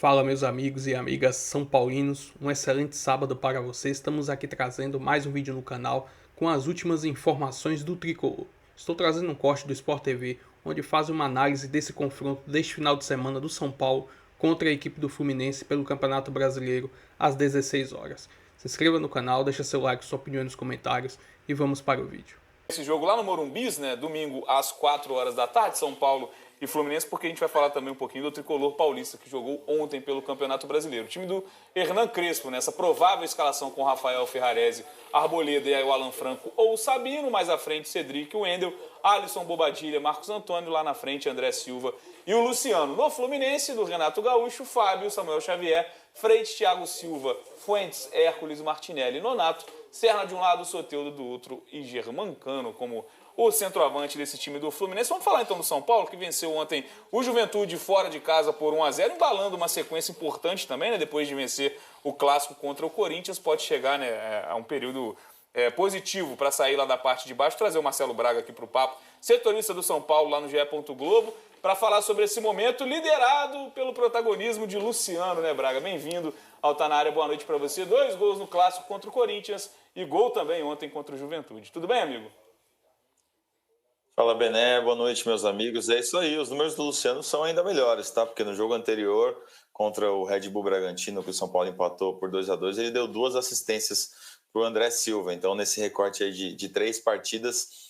Fala, meus amigos e amigas são paulinos, um excelente sábado para vocês. Estamos aqui trazendo mais um vídeo no canal com as últimas informações do Tricolor. Estou trazendo um corte do Sport TV, onde faz uma análise desse confronto deste final de semana do São Paulo contra a equipe do Fluminense pelo Campeonato Brasileiro às 16 horas. Se inscreva no canal, deixa seu like, sua opinião nos comentários e vamos para o vídeo. Esse jogo lá no Morumbis, né, domingo às 4 horas da tarde, São Paulo e Fluminense, porque a gente vai falar também um pouquinho do Tricolor paulista, que jogou ontem pelo Campeonato Brasileiro. O time do Hernan Crespo, nessa provável escalação com Rafael Ferrarese, Arboleda e aí o Alan Franco ou o Sabino, mais à frente Cedric, o Wendel, Alisson Bobadilha, Marcos Antônio, lá na frente André Silva e o Luciano. No Fluminense, do Renato Gaúcho, Fábio, Samuel Xavier, Freitas, Thiago Silva, Fuentes, Hércules, Martinelli e Nonato, Serna de um lado, Soteldo do outro e Germancano como o centroavante desse time do Fluminense. Vamos falar então do São Paulo, que venceu ontem o Juventude fora de casa por 1-0, embalando uma sequência importante também, né? Depois de vencer o Clássico contra o Corinthians, pode chegar, né, a um período positivo para sair lá da parte de baixo. Trazer o Marcelo Braga aqui para o papo, setorista do São Paulo lá no GE. Globo, para falar sobre esse momento liderado pelo protagonismo de Luciano, né, Braga? Bem-vindo ao Tá Na Área, boa noite para você. 2 gols no Clássico contra o Corinthians e gol também ontem contra o Juventude. Tudo bem, amigo? Fala, Bené, boa noite, meus amigos. É isso aí, os números do Luciano são ainda melhores, tá? Porque no jogo anterior, contra o Red Bull Bragantino, que o São Paulo empatou por 2-2, ele deu 2 assistências para o André Silva. Então, nesse recorte aí de 3 partidas,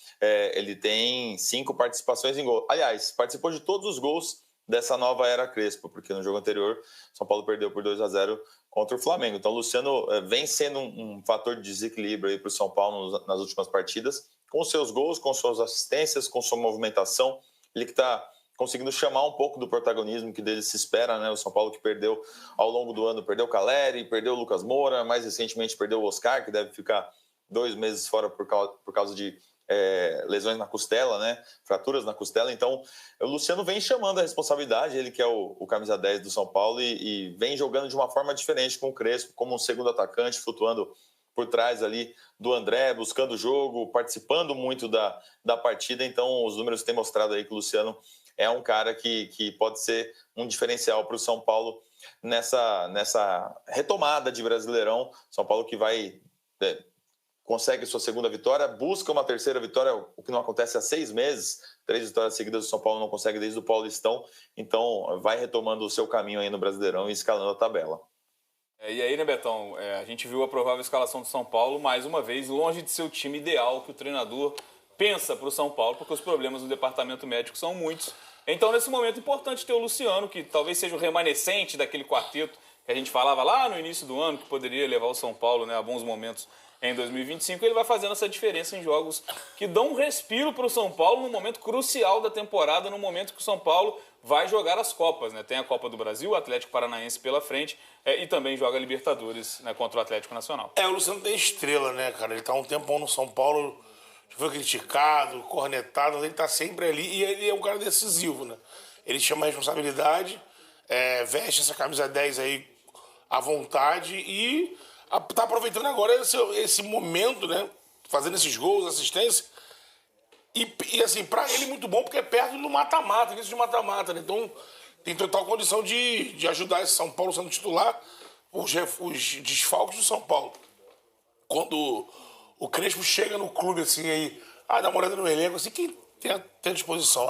ele tem 5 participações em gol. Aliás, participou de todos os gols dessa nova era Crespo, porque no jogo anterior, São Paulo perdeu por 2-0 contra o Flamengo. Então, o Luciano vem sendo um fator de desequilíbrio aí para o São Paulo nas últimas partidas, com seus gols, com suas assistências, com sua movimentação. Ele que está conseguindo chamar um pouco do protagonismo que dele se espera, né? O São Paulo que perdeu ao longo do ano, perdeu o Caleri, perdeu o Lucas Moura, mais recentemente perdeu o Oscar, que deve ficar 2 meses fora por causa de lesões na costela, né? Fraturas na costela. Então, o Luciano vem chamando a responsabilidade, ele que é o camisa 10 do São Paulo e vem jogando de uma forma diferente com o Crespo, como um segundo atacante, flutuando por trás ali do André, buscando o jogo, participando muito da partida. Então, os números têm mostrado aí que o Luciano é um cara que pode ser um diferencial para o São Paulo nessa retomada de Brasileirão. São Paulo que vai consegue sua segunda vitória, busca uma terceira vitória, o que não acontece há 6 meses. 3 vitórias seguidas do São Paulo não consegue desde o Paulistão. Então, vai retomando o seu caminho aí no Brasileirão e escalando a tabela. E aí, né, Betão, a gente viu a provável escalação do São Paulo, mais uma vez, longe de ser o time ideal que o treinador pensa para o São Paulo, porque os problemas do departamento médico são muitos. Então, nesse momento, é importante ter o Luciano, que talvez seja o remanescente daquele quarteto que a gente falava lá no início do ano, que poderia levar o São Paulo, né, a bons momentos em 2025. Ele vai fazendo essa diferença em jogos que dão um respiro para o São Paulo no momento crucial da temporada, no momento que o São Paulo vai jogar as Copas, né? Tem a Copa do Brasil, o Atlético Paranaense pela frente, e também joga a Libertadores, né, contra o Atlético Nacional. O Luciano tem estrela, né, cara? Ele tá um tempão no São Paulo, foi criticado, cornetado, mas ele tá sempre ali e ele é um cara decisivo, né? Ele chama a responsabilidade, veste essa camisa 10 aí à vontade e tá aproveitando agora esse momento, né? Fazendo esses gols, assistência. E assim, pra ele muito bom, porque é perto do mata-mata, início de mata-mata, né? Então, tem total condição de ajudar esse São Paulo sendo titular, os desfalques do São Paulo. Quando o Crespo chega no clube, assim, aí, dá uma olhada no elenco, assim, quem tem à disposição?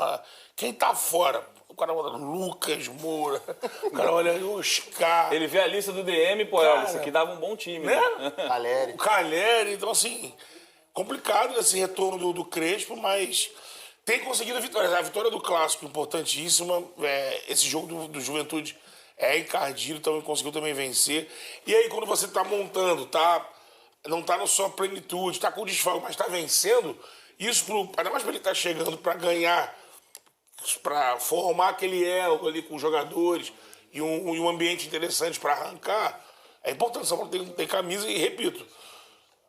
Quem tá fora? O cara olha Lucas Moura, o cara olha Oscar. Ele vê a lista do DM, pô, isso aqui dava um bom time, né? O Caleri, então assim, complicado esse retorno do Crespo, mas tem conseguido a vitória. A vitória do Clássico, importantíssima. Esse jogo do Juventude é encardido, também conseguiu também vencer. E aí, quando você tá montando, não tá na sua plenitude, tá com desfalque, mas tá vencendo, isso, ainda mais pra ele estar chegando para ganhar, para formar aquele elo ali com os jogadores e um ambiente interessante para arrancar, é importante. Só tem camisa e, repito,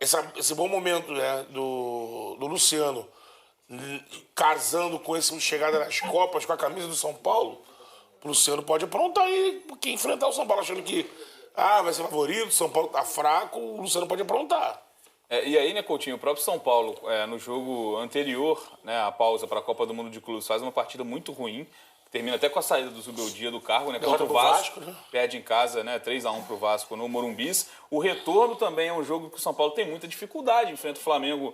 esse bom momento, né, do Luciano casando com essa chegada nas Copas, com a camisa do São Paulo, o Luciano pode aprontar aí, porque enfrentar o São Paulo achando que vai ser favorito, o São Paulo tá fraco, o Luciano pode aprontar. E aí, né, Coutinho, o próprio São Paulo, no jogo anterior, né, a pausa para a Copa do Mundo de Clubes, faz uma partida muito ruim, termina até com a saída do Zubeldia do cargo, né? Contra o pro Vasco, Vasco, né? perde em casa, né? 3-1 pro Vasco no Morumbis. O retorno também é um jogo que o São Paulo tem muita dificuldade, enfrenta o Flamengo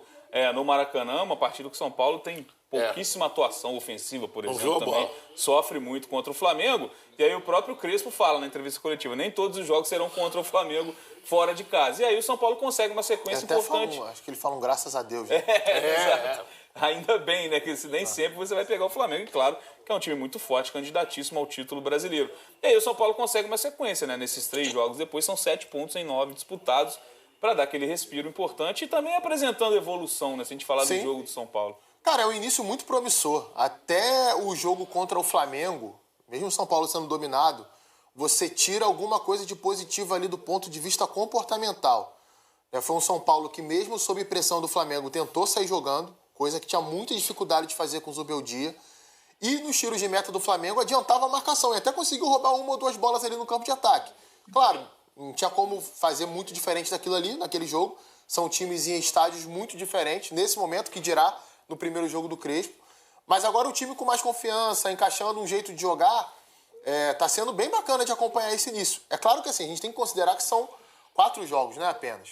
no Maracanã, uma partida que o São Paulo tem pouquíssima atuação ofensiva, por exemplo, também sofre muito contra o Flamengo. E aí o próprio Crespo fala na entrevista coletiva, nem todos os jogos serão contra o Flamengo fora de casa. E aí o São Paulo consegue uma sequência importante. Acho que eles falam graças a Deus. Né? Exato. Ainda bem, né? Que nem sempre você vai pegar o Flamengo, e claro, que é um time muito forte, candidatíssimo ao título brasileiro. E aí o São Paulo consegue uma sequência, né? Nesses 3 jogos depois, são 7 pontos em 9 disputados, para dar aquele respiro importante e também apresentando evolução, né? Se a gente falar do jogo do São Paulo. Cara, é um início muito promissor. Até o jogo contra o Flamengo, mesmo o São Paulo sendo dominado, você tira alguma coisa de positivo ali do ponto de vista comportamental. Foi um São Paulo que, mesmo sob pressão do Flamengo, tentou sair jogando, coisa que tinha muita dificuldade de fazer com o Zubeldia. E nos tiros de meta do Flamengo adiantava a marcação e até conseguiu roubar 1 ou 2 bolas ali no campo de ataque. Claro, não tinha como fazer muito diferente daquilo ali, naquele jogo. São times em estádios muito diferentes, nesse momento, que dirá no primeiro jogo do Crespo. Mas agora o time com mais confiança, encaixando um jeito de jogar, tá sendo bem bacana de acompanhar esse início. É claro que assim, a gente tem que considerar que são 4 jogos, né, apenas.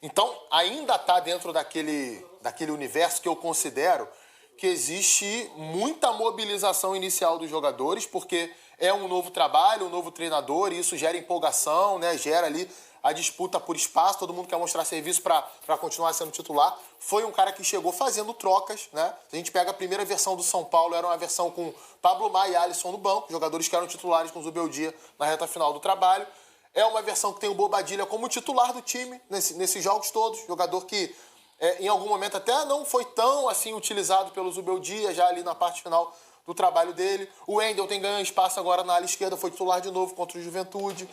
Então, ainda está dentro daquele universo que eu considero que existe muita mobilização inicial dos jogadores, porque é um novo trabalho, um novo treinador, e isso gera empolgação, né? Gera ali a disputa por espaço, todo mundo quer mostrar serviço para continuar sendo titular. Foi um cara que chegou fazendo trocas, né? Se a gente pega a primeira versão do São Paulo, era uma versão com Pablo Maia e Alisson no banco, jogadores que eram titulares com o Zubeldia na reta final do trabalho. É uma versão que tem o Bobadilla como titular do time nesses jogos todos, jogador que em algum momento até não foi tão assim utilizado pelo Zubeldia, já ali na parte final do trabalho dele. O Wendel tem ganho espaço agora na ala esquerda, foi titular de novo contra o Juventude.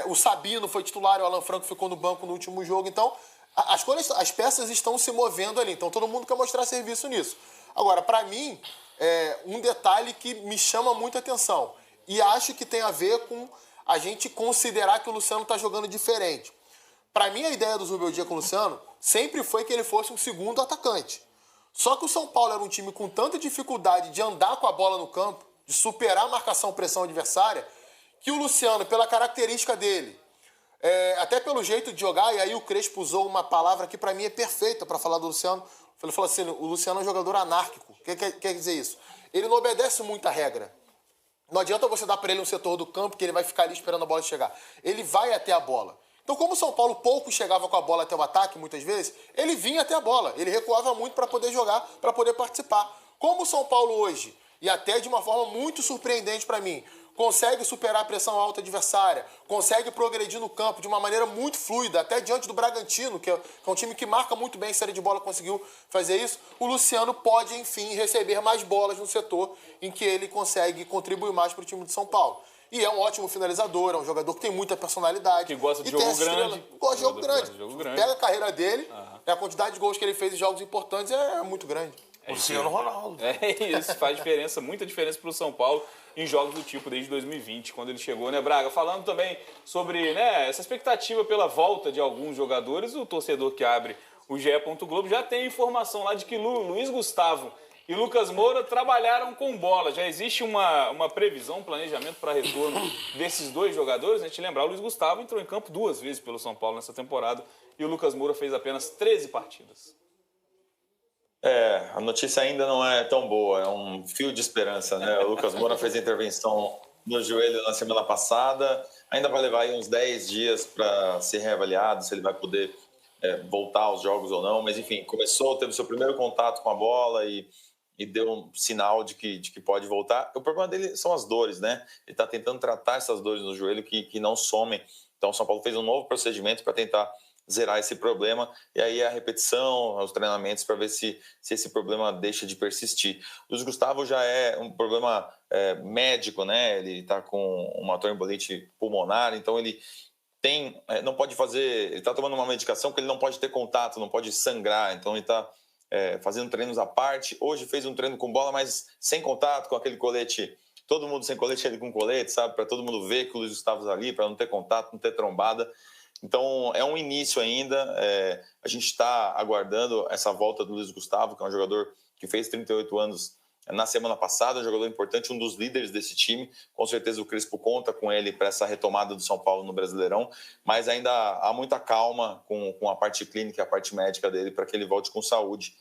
O Sabino foi titular, o Alan Franco ficou no banco no último jogo. Então, as peças estão se movendo ali. Então, todo mundo quer mostrar serviço nisso. Agora, para mim, um detalhe que me chama muita atenção. E acho que tem a ver com a gente considerar que o Luciano está jogando diferente. Para mim, a ideia do Zubeldia com o Luciano sempre foi que ele fosse um segundo atacante. Só que o São Paulo era um time com tanta dificuldade de andar com a bola no campo, de superar a marcação-pressão adversária, que o Luciano, pela característica dele, até pelo jeito de jogar, e aí o Crespo usou uma palavra que para mim é perfeita para falar do Luciano. Ele falou assim, o Luciano é um jogador anárquico. O que quer dizer isso? Ele não obedece muita regra. Não adianta você dar para ele um setor do campo que ele vai ficar ali esperando a bola chegar. Ele vai até a bola. Então, como o São Paulo pouco chegava com a bola até o ataque, muitas vezes, ele vinha até a bola. Ele recuava muito para poder jogar, para poder participar. Como o São Paulo hoje, e até de uma forma muito surpreendente para mim, consegue superar a pressão alta adversária, consegue progredir no campo de uma maneira muito fluida, até diante do Bragantino, que é um time que marca muito bem, série de bola conseguiu fazer isso, o Luciano pode, enfim, receber mais bolas no setor em que ele consegue contribuir mais para o time de São Paulo. E é um ótimo finalizador, é um jogador que tem muita personalidade. Que gosta de jogo grande. Gosta de jogo grande. Pega a carreira dele, a quantidade de gols que ele fez em jogos importantes é muito grande. Luciano Ronaldo. Isso faz diferença, muita diferença para o São Paulo em jogos do tipo desde 2020, quando ele chegou, né, Braga? Falando também sobre essa expectativa pela volta de alguns jogadores, o torcedor que abre o GE. Globo já tem informação lá de que Luiz Gustavo e Lucas Moura trabalharam com bola. Já existe uma previsão, um planejamento para retorno desses 2 jogadores. A gente lembrar, o Luiz Gustavo entrou em campo 2 vezes pelo São Paulo nessa temporada e o Lucas Moura fez apenas 13 partidas. A notícia ainda não é tão boa, é um fio de esperança, né? O Lucas Moura fez a intervenção no joelho na semana passada, ainda vai levar aí uns 10 dias para ser reavaliado, se ele vai poder voltar aos jogos ou não, mas enfim, teve seu primeiro contato com a bola e deu um sinal de que pode voltar. O problema dele são as dores, né? Ele está tentando tratar essas dores no joelho que não somem. Então o São Paulo fez um novo procedimento para tentar zerar esse problema, e aí a repetição, os treinamentos para ver se esse problema deixa de persistir. O Luiz Gustavo já é um problema médico, né? Ele está com uma trombolite pulmonar, então ele não pode fazer, ele está tomando uma medicação que ele não pode ter contato, não pode sangrar, então ele está fazendo treinos à parte. Hoje fez um treino com bola, mas sem contato, com aquele colete, todo mundo sem colete, ele com colete, sabe? Para todo mundo ver que o Luiz Gustavo está ali, para não ter contato, não ter trombada. Então, é um início ainda, a gente está aguardando essa volta do Luiz Gustavo, que é um jogador que fez 38 anos na semana passada, um jogador importante, um dos líderes desse time. Com certeza o Crespo conta com ele para essa retomada do São Paulo no Brasileirão, mas ainda há muita calma com a parte clínica e a parte médica dele para que ele volte com saúde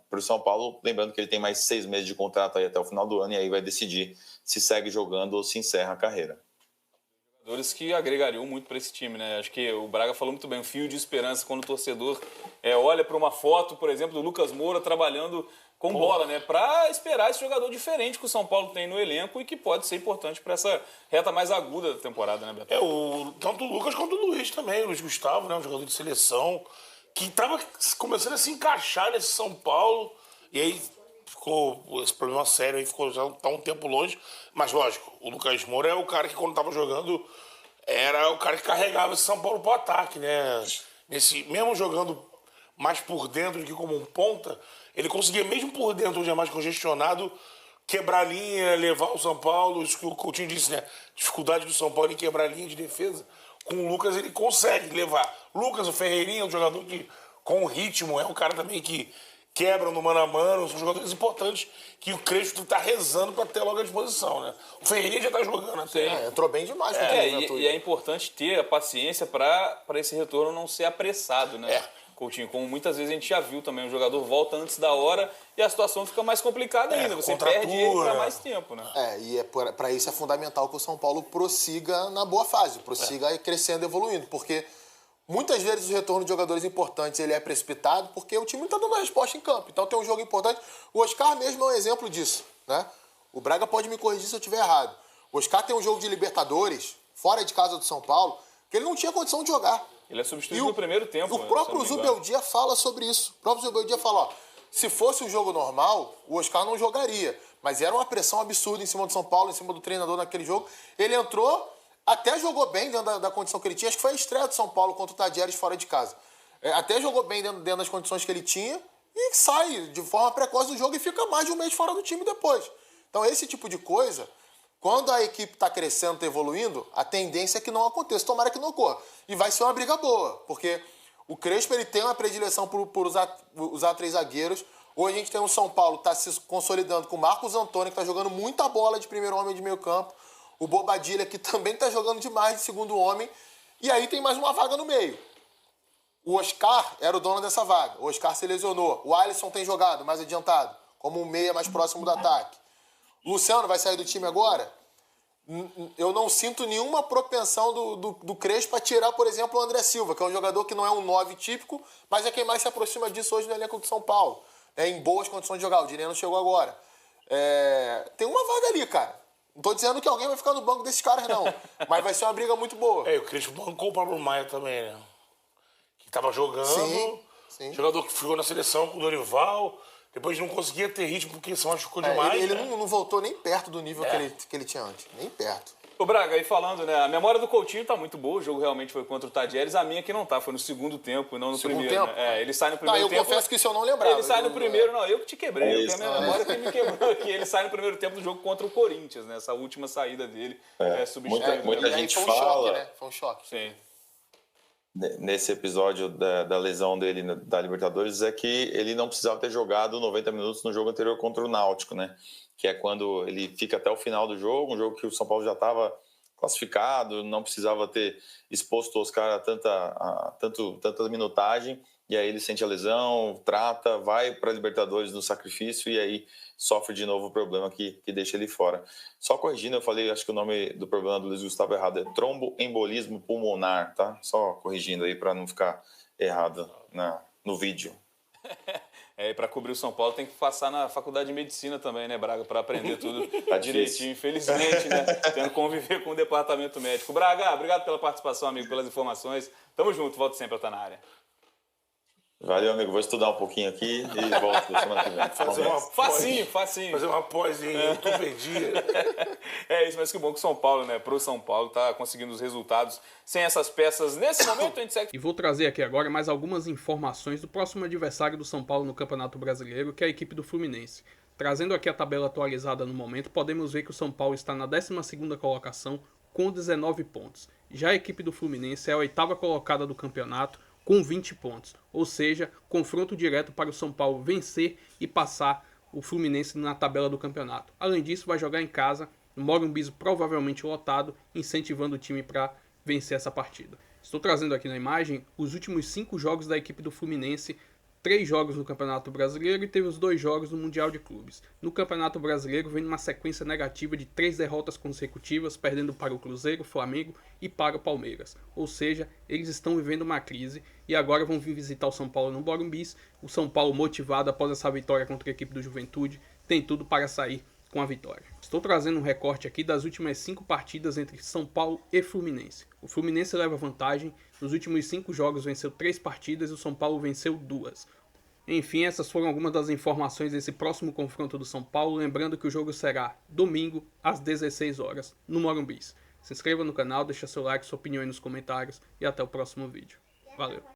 para o São Paulo. Lembrando que ele tem mais 6 meses de contrato aí até o final do ano e aí vai decidir se segue jogando ou se encerra a carreira. Jogadores que agregariam muito para esse time, né? Acho que o Braga falou muito bem, um fio de esperança quando o torcedor olha para uma foto, por exemplo, do Lucas Moura trabalhando com bola, né? Para esperar esse jogador diferente que o São Paulo tem no elenco e que pode ser importante para essa reta mais aguda da temporada, né, Beto? Tanto o Lucas quanto o Luiz também, o Luiz Gustavo, né? Um jogador de seleção que estava começando a se encaixar nesse São Paulo e aí ficou esse problema sério, aí ficou já tá um tempo longe, mas lógico, o Lucas Moura é o cara que quando estava jogando era o cara que carregava esse São Paulo pro ataque, né? Mesmo jogando mais por dentro do que como um ponta, ele conseguia, mesmo por dentro, onde é mais congestionado, quebrar a linha, levar o São Paulo. Isso que o Coutinho disse, né? Dificuldade do São Paulo em quebrar a linha de defesa. Com o Lucas ele consegue levar. Lucas, o Ferreirinha, um jogador que, com ritmo, é um cara também que quebra no mano a mano. São jogadores importantes que o Crespo tá rezando para ter logo à disposição, né? O Ferreirinha já tá jogando até. Entrou bem demais. E é importante ter a paciência para esse retorno não ser apressado, né? Coutinho, como muitas vezes a gente já viu também, o jogador volta antes da hora e a situação fica mais complicada ainda. Você perde ele por mais tempo, né? Para isso é fundamental que o São Paulo prossiga na boa fase, prossiga crescendo, evoluindo, porque muitas vezes o retorno de jogadores importantes ele é precipitado porque o time não está dando a resposta em campo. Então tem um jogo importante. O Oscar mesmo é um exemplo disso, né? O Braga pode me corrigir se eu estiver errado. O Oscar tem um jogo de Libertadores, fora de casa do São Paulo, que ele não tinha condição de jogar. Ele é substituído no primeiro tempo. O próprio Zubeldia fala sobre isso. O próprio Zubeldia fala, se fosse um jogo normal, o Oscar não jogaria. Mas era uma pressão absurda em cima do São Paulo, em cima do treinador naquele jogo. Ele entrou, até jogou bem dentro da condição que ele tinha. Acho que foi a estreia do São Paulo contra o Tadieres fora de casa. Até jogou bem dentro das condições que ele tinha e sai de forma precoce do jogo e fica mais de um mês fora do time depois. Então esse tipo de coisa, quando a equipe está crescendo, está evoluindo, a tendência é que não aconteça. Tomara que não ocorra. E vai ser uma briga boa, porque o Crespo ele tem uma predileção por usar 3 zagueiros. Hoje a gente tem um São Paulo que está se consolidando com o Marcos Antônio, que está jogando muita bola de primeiro homem de meio campo. O Bobadilha, que também está jogando demais de segundo homem. E aí tem mais uma vaga no meio. O Oscar era o dono dessa vaga. O Oscar se lesionou. O Alisson tem jogado mais adiantado, como um meia mais próximo do ataque. O Luciano vai sair do time agora? Eu não sinto nenhuma propensão do Crespo para tirar, por exemplo, o André Silva, que é um jogador que não é um 9 típico, mas é quem mais se aproxima disso hoje no elenco do São Paulo. Em boas condições de jogar. O Dineno chegou agora. Tem uma vaga ali, cara. Não tô dizendo que alguém vai ficar no banco desses caras, não. Mas vai ser uma briga muito boa. O Crespo bancou o Pablo Maia também, né? Que tava jogando. Sim. Jogador que ficou na seleção com o Dorival. Depois não conseguia ter ritmo porque se machucou demais. Ele não voltou nem perto do nível que ele tinha antes. Nem perto. Ô Braga, aí falando, né? A memória do Coutinho tá muito boa. O jogo realmente foi contra o Tadieres. A minha que não tá. Foi no segundo tempo e não no primeiro. Tempo? Né? Ele sai no primeiro tempo. Eu confesso que isso eu não lembrava. Ele sai no primeiro. Não, eu que te quebrei. Eu tenho a minha memória que me quebrou aqui. Ele sai no primeiro tempo do jogo contra o Corinthians, né? Essa última saída dele. Substituindo. Muita gente foi um fala... choque, né? Foi um choque. Sim. Nesse episódio da lesão dele da Libertadores é que ele não precisava ter jogado 90 minutos no jogo anterior contra o Náutico, né? Que é quando ele fica até o final do jogo, um jogo que o São Paulo já estava classificado, não precisava ter exposto os caras a tanta minutagem, e aí ele sente a lesão, trata, vai para a Libertadores no sacrifício e aí sofre de novo o problema que deixa ele fora. Só corrigindo, eu falei, acho que o nome do problema do Luiz Gustavo é errado, é tromboembolismo pulmonar, tá? Só corrigindo aí para não ficar errado no vídeo. Para cobrir o São Paulo tem que passar na faculdade de medicina também, né, Braga? Para aprender tudo direitinho, infelizmente, né? Tendo que conviver com o departamento médico. Braga, obrigado pela participação, amigo, pelas informações. Tamo junto, volto sempre a estar na área. Valeu, amigo. Vou estudar um pouquinho aqui e volto semana que vem. Facinho. Fazer uma pós em ortopedia. É isso, mas que bom que o São Paulo, né? Pro São Paulo tá conseguindo os resultados sem essas peças. Nesse momento a gente segue. E vou trazer aqui agora mais algumas informações do próximo adversário do São Paulo no Campeonato Brasileiro, que é a equipe do Fluminense. Trazendo aqui a tabela atualizada no momento, podemos ver que o São Paulo está na 12ª colocação com 19 pontos. Já a equipe do Fluminense é a 8ª colocada do campeonato com 20 pontos. Ou seja, confronto direto para o São Paulo vencer e passar o Fluminense na tabela do campeonato. Além disso, vai jogar em casa, no Morumbi provavelmente lotado, incentivando o time para vencer essa partida. Estou trazendo aqui na imagem os últimos 5 jogos da equipe do Fluminense, 3 jogos no Campeonato Brasileiro e teve os 2 jogos no Mundial de Clubes. No Campeonato Brasileiro vem uma sequência negativa de 3 derrotas consecutivas, perdendo para o Cruzeiro, Flamengo e para o Palmeiras. Ou seja, eles estão vivendo uma crise e agora vão vir visitar o São Paulo no Morumbi. O São Paulo, motivado após essa vitória contra a equipe do Juventude, tem tudo para sair com a vitória. Estou trazendo um recorte aqui das últimas 5 partidas entre São Paulo e Fluminense. O Fluminense leva vantagem, nos últimos 5 jogos venceu 3 partidas e o São Paulo venceu 2. Enfim, essas foram algumas das informações desse próximo confronto do São Paulo, lembrando que o jogo será domingo às 16 horas no Morumbi. Se inscreva no canal, deixa seu like, sua opinião aí nos comentários e até o próximo vídeo. Valeu!